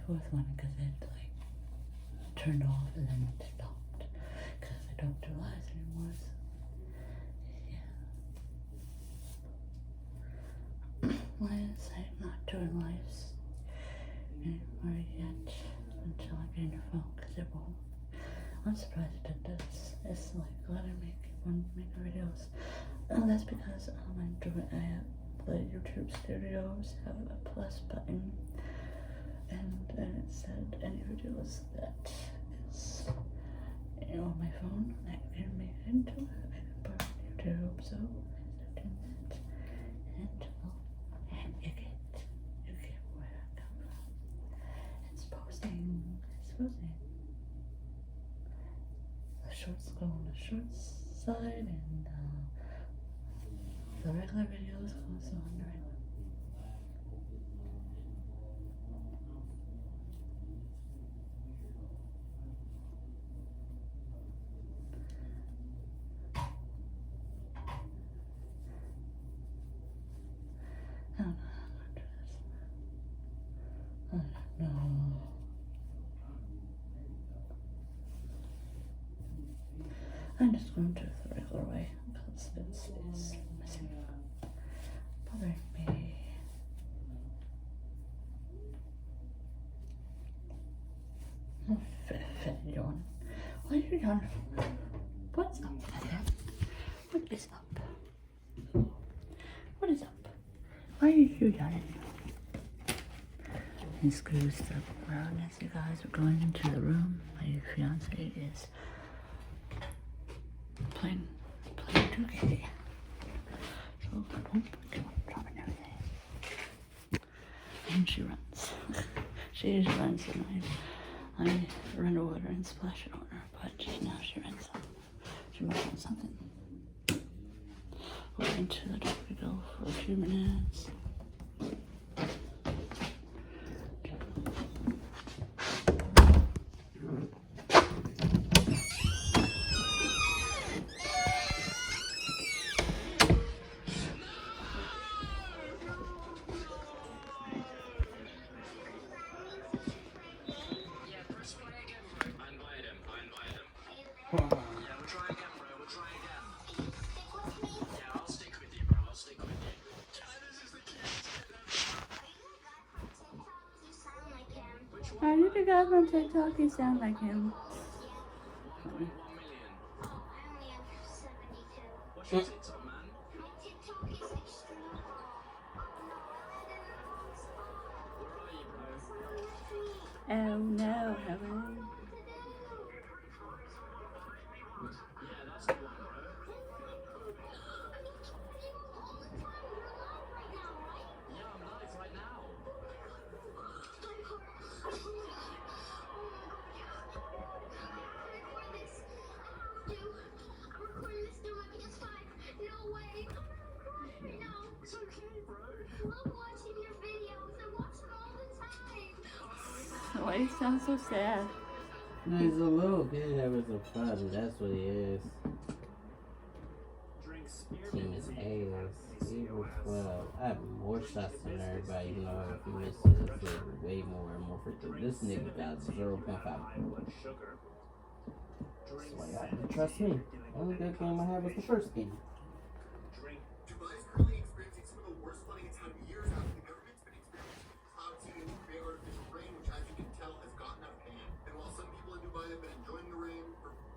fourth one because it like turned off and then it stopped because I don't do lives anymore. So yeah, why is I not doing lives anymore yet until I get a new phone? Because it won't. I'm surprised it did this. It's like letting me make videos. And that's because I have the YouTube Studios have a plus button, and then it said any videos that is on my phone I can make into it. I can put on YouTube. So I started doing that, and you get where I come from. It's posting. The shorts go on the short side, and the regular videos go also on the regular. I don't know how I'm gonna do this. I don't know. I'm just going to do it the regular way because this is missing. Bothering me. Yawn. Why are you yawning? What's up? What is up? What is up? Why are you yawning? And screw stuff around as you guys are going into the room. My fiance is playing 2K. So, dropping everything. And she runs. She runs, and I run over her and splash it on her, but just now she runs off. She must want something. We're into the dark we go for a few minutes. How did the guy from TikTok you sound like him? Oh no, Helen. Why do you sound so sad? No, he's a little bit having some fun. That's what he is. Team is ass. Well, I have more shots than everybody. You know, if you miss it, it's way more and more freaking. This nigga got 0.5. That's why you have to trust me. The only good game I had was the first game.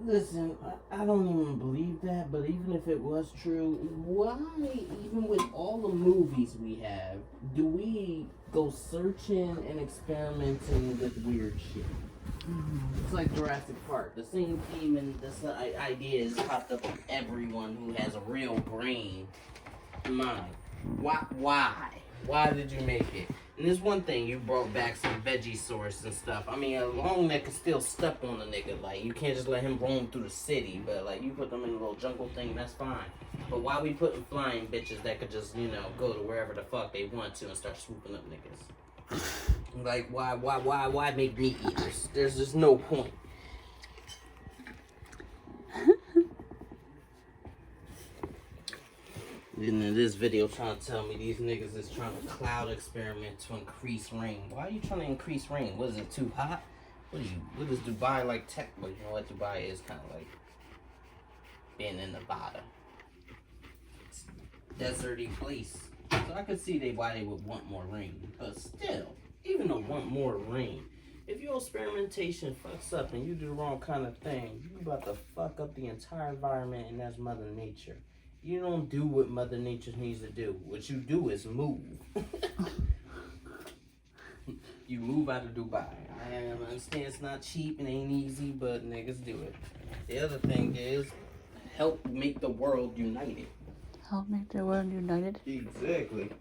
Listen, I don't even believe that, but even if it was true, why, even with all the movies we have, do we go searching and experimenting with weird shit? It's like Jurassic Park. The same theme and this idea is popped up with everyone who has a real brain mind. Why? Why did you make it? And there's one thing, you brought back some veggie source and stuff. I mean, a long neck can still step on a nigga. Like, you can't just let him roam through the city. But, like, you put them in a little jungle thing, that's fine. But why we putting flying bitches that could just, you know, go to wherever the fuck they want to and start swooping up niggas? Like, why make meat eaters? There's just no point. In this video trying to tell me these niggas is trying to cloud experiment to increase rain. Why are you trying to increase rain? Was it too hot? What is Dubai like tech? Well, you know what Dubai is kind of like being in Nevada. It's a deserty place. So I could see why they would want more rain. But still, even though want more rain, if your experimentation fucks up and you do the wrong kind of thing, you about to fuck up the entire environment, and that's Mother Nature. You don't do what Mother Nature needs to do. What you do is move. You move out of Dubai. I understand it's not cheap and ain't easy, but niggas do it. The other thing is, help make the world united. Help make the world united. Exactly.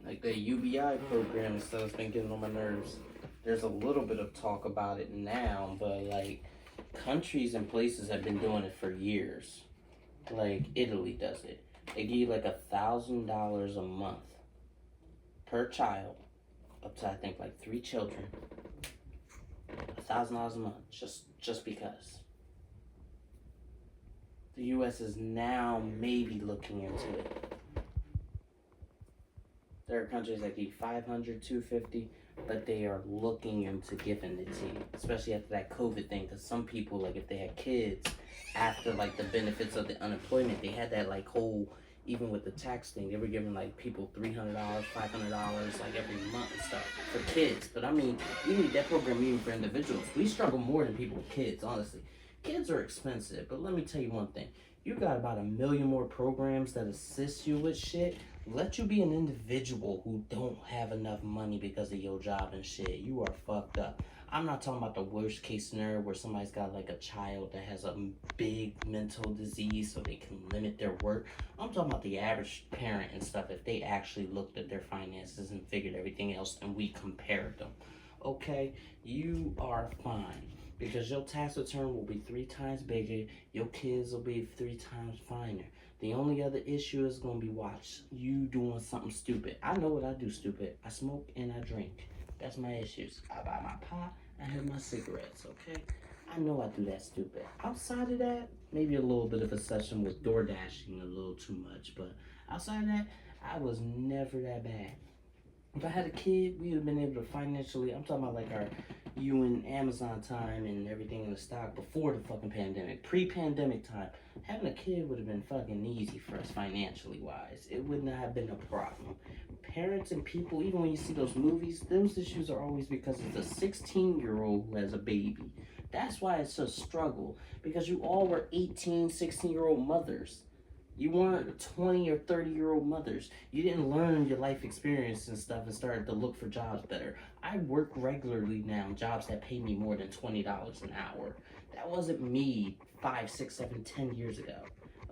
Like the UBI program and stuff has been getting on my nerves. There's a little bit of talk about it now, but like countries and places have been doing it for years. Like Italy does it. They give you like $1,000 a month per child, up to I think like 3 children. $1,000 a month, just because. The U.S. is now maybe looking into it. There are countries that give $500, $250, but they are looking into giving it to you, especially after that COVID thing. Because some people, like if they had kids, after like the benefits of the unemployment, they had that like whole, even with the tax thing, they were giving like people $300, $500 like every month and stuff for kids. But I mean, you need that program even for individuals. We struggle more than people with kids, honestly. Kids are expensive, but let me tell you one thing. You got about 1 million more programs that assist you with shit. Let you be an individual who don't have enough money because of your job and shit. You are fucked up. I'm not talking about the worst case scenario where somebody's got like a child that has a big mental disease so they can limit their work. I'm talking about the average parent and stuff, if they actually looked at their finances and figured everything else and we compared them. Okay, you are fine. Because your tax return will be 3 times bigger, your kids will be 3 times finer. The only other issue is going to be you doing something stupid. I know what I do stupid. I smoke and I drink. That's my issues. I buy my pot, I have my cigarettes, okay? I know I do that stupid. Outside of that, maybe a little bit of a session with door dashing a little too much, but outside of that, I was never that bad. If I had a kid, we would have been able to financially, I'm talking about like our you and Amazon time and everything in the stock before the fucking pandemic, pre-pandemic time. Having a kid would have been fucking easy for us financially wise. It would not have been a problem. Parents and people, even when you see those movies, those issues are always because it's a 16-year-old who has a baby. That's why it's a struggle, because you all were 18, 16-year-old mothers. You weren't 20 or 30-year-old mothers. You didn't learn your life experience and stuff and started to look for jobs better. I work regularly now in jobs that pay me more than $20 an hour. That wasn't me 5, 6, 7, 10 years ago.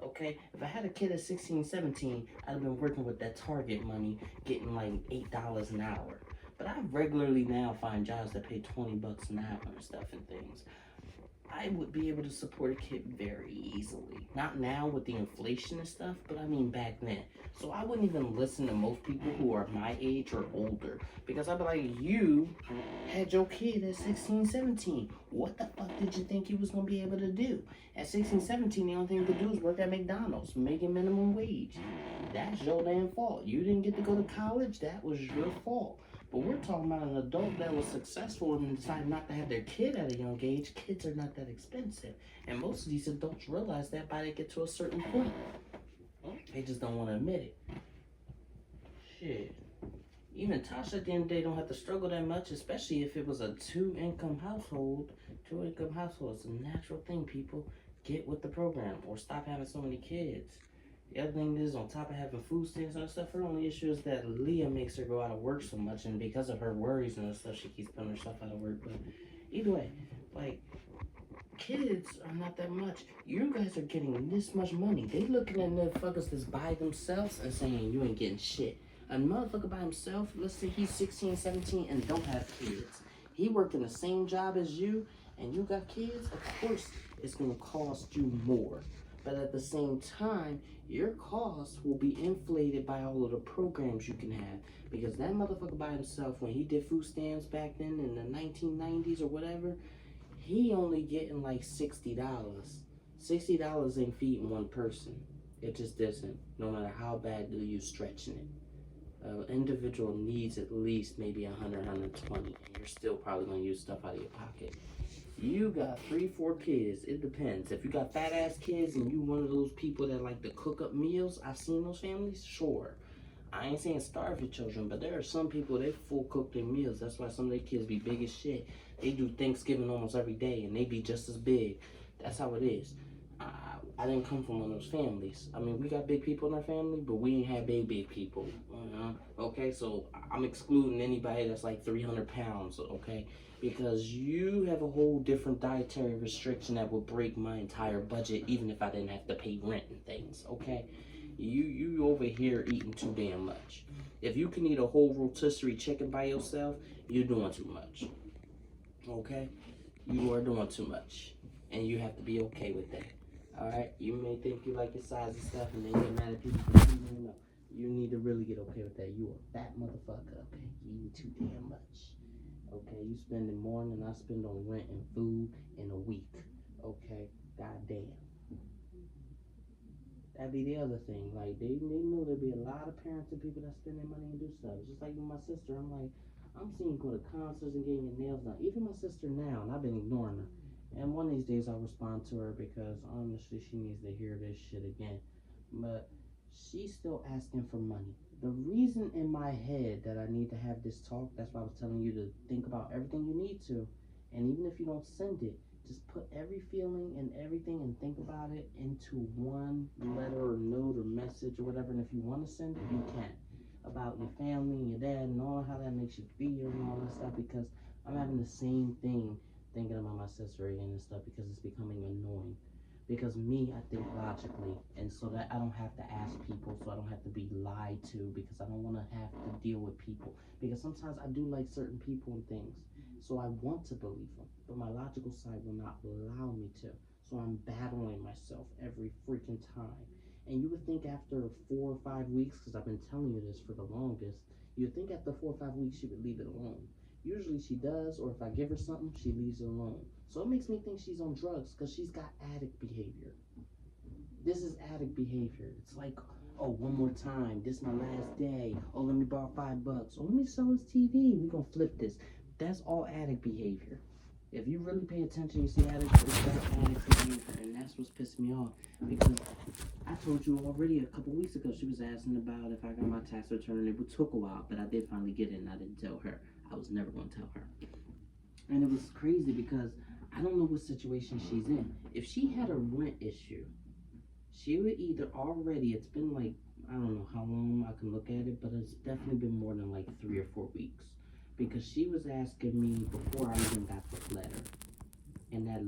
Okay? If I had a kid at 16, 17, I'd have been working with that Target money, getting like $8 an hour. But I regularly now find jobs that pay $20 an hour and stuff and things. I would be able to support a kid very easily. Not now with the inflation and stuff, but I mean back then. So I wouldn't even listen to most people who are my age or older. Because I'd be like, you had your kid at 16, 17. What the fuck did you think he was going to be able to do? At 16, 17, the only thing you could do is work at McDonald's, making minimum wage. That's your damn fault. You didn't get to go to college, that was your fault. But we're talking about an adult that was successful and decided not to have their kid at a young age. Kids are not that expensive. And most of these adults realize that by they get to a certain point. They just don't want to admit it. Shit. Even Tasha at the end of the day don't have to struggle that much, especially if it was a 2-income household. 2-income household is a natural thing, people. Get with the program or stop having so many kids. The other thing is, on top of having food stamps and stuff, her only issue is that Leah makes her go out of work so much, and because of her worries and stuff, she keeps putting herself out of work. But either way, like, kids are not that much. You guys are getting this much money. They looking at motherfuckers that's by themselves and saying you ain't getting shit. A motherfucker by himself, let's say he's 16, 17, and don't have kids. He working the same job as you, and you got kids, of course it's gonna cost you more. But at the same time, your costs will be inflated by all of the programs you can have. Because that motherfucker by himself, when he did food stamps back then in the 1990s or whatever, he only getting like $60. $60 ain't feeding one person. It just isn't. No matter how bad do you stretching it. An individual needs at least maybe 100, 120, and you're still probably gonna use stuff out of your pocket. You got 3, 4 kids. It depends. If you got fat ass kids and you one of those people that like to cook up meals, I've seen those families. Sure, I ain't saying starve your children, but there are some people they full cook their meals. That's why some of their kids be big as shit. They do Thanksgiving almost every day, and they be just as big. That's how it is. I didn't come from one of those families. I mean, we got big people in our family, but we ain't had big people. Okay, so I'm excluding anybody that's like 300 pounds, okay? Because you have a whole different dietary restriction that would break my entire budget, even if I didn't have to pay rent and things, okay? You over here eating too damn much. If you can eat a whole rotisserie chicken by yourself, you're doing too much, okay? You are doing too much, and you have to be okay with that. Alright, you may think you like your size and stuff, and then get mad at people for eating. No, you need to really get okay with that. You a fat motherfucker, okay? You eat too damn much. Okay, you spending more than I spend on rent and food in a week. Okay, goddamn. That'd be the other thing. Like they know there'd be a lot of parents and people that spend their money and do stuff. Just like with my sister, I'm seeing her go to concerts and getting your nails done. Even my sister now, and I've been ignoring her. And one of these days I'll respond to her because honestly she needs to hear this shit again. But she's still asking for money. The reason in my head that I need to have this talk, that's why I was telling you to think about everything you need to. And even if you don't send it, just put every feeling and everything and think about it into one letter or note or message or whatever. And if you want to send it, you can. About your family and your dad and all how that makes you feel and all that stuff, because I'm having the same thing thinking about my sister again and stuff because it's becoming annoying. Because me, I think logically, and so that I don't have to ask people, so I don't have to be lied to, because I don't want to have to deal with people. Because sometimes I do like certain people and things, so I want to believe them, but my logical side will not allow me to. So I'm battling myself every freaking time. And you would think after 4 or 5 weeks, because I've been telling you this for the longest, you would think after 4 or 5 weeks she would leave it alone. Usually she does, or if I give her something, she leaves it alone. So it makes me think she's on drugs because she's got addict behavior. This is addict behavior. It's like, oh, one more time. This is my last day. Oh, let me borrow $5. Oh, let me sell this TV. We're going to flip this. That's all addict behavior. If you really pay attention, you see addicts, it's that addict behavior. And that's what's pissing me off. Because I told you already a couple weeks ago, she was asking about if I got my tax return. It took a while, but I did finally get it, and I didn't tell her. I was never going to tell her. And it was crazy because I don't know what situation she's in. If she had a rent issue, she would either already, it's been like, I don't know how long I can look at it, but it's definitely been more than like 3 or 4 weeks. Because she was asking me before I even got the letter. And that